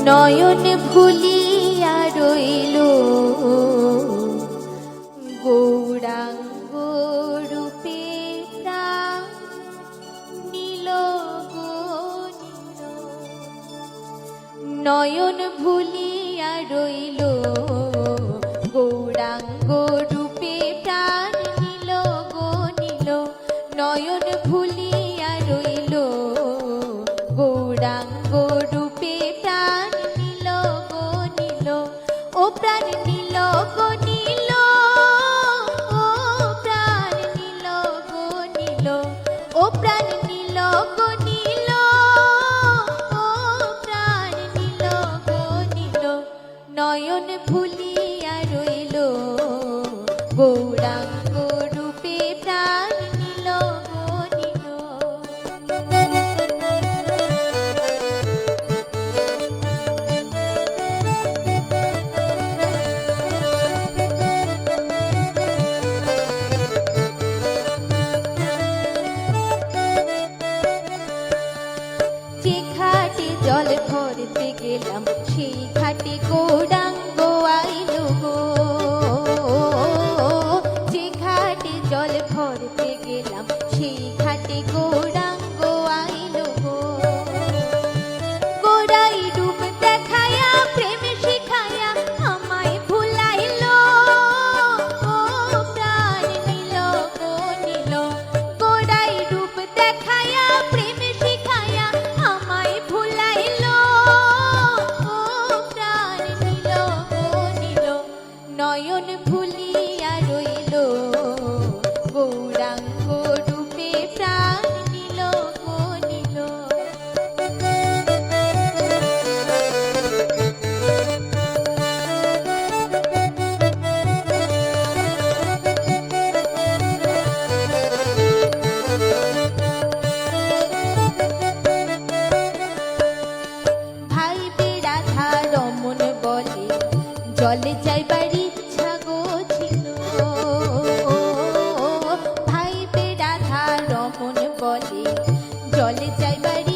নয়ন ভুলিয়া রইল গৌরাঙ্গ রূপে প্রাণ নীল গো নীল। নয়ন ভুলিয়া রইল গৌরাঙ্গ রূপে প্রাণ নীল গো নীল। নয়ন ভুলিয়া রইল গৌরাঙ্গ রূপে প্রাণ নীল গো নীল। ও প্রাণ নীল গো নীল, ও প্রাণ নীল গো নীল, ও প্রাণ নীল গো নীল, ও প্রাণ নীল গো নীল। নয়ন ভুলিয়া রইল গৌরাঙ্গ রূপে প্রাণ নীল গো নীল। যে ঘাটে জল ভরতে গেলাম সেই ঘাটে গৌরাঙ্গ আইল গো। যে ঘাটে জল ভরতে গেলাম সেই ঘাটে গৌরাঙ্গ আইল গো। গোড়াই রূপ দেখায়া প্রেম শিখায়া আমায় ভুলাইল, ও প্রাণ নীল গো নীল। গোড়াই রূপ দেখায়া প্রেম শিখায়া আমায় ভুলাইল, ও প্রাণ নীল গো নীল। নয়ন ভুলিয়া রইল গৌরাঙ্গ রূপে প্রাণ নীল গো নীল। ভাই বেড়াধা রমন বলে জলে যাইবার ইচ্ছা গো ছিল। ভাই বেড়াধা রমন বলে জলে যাইবার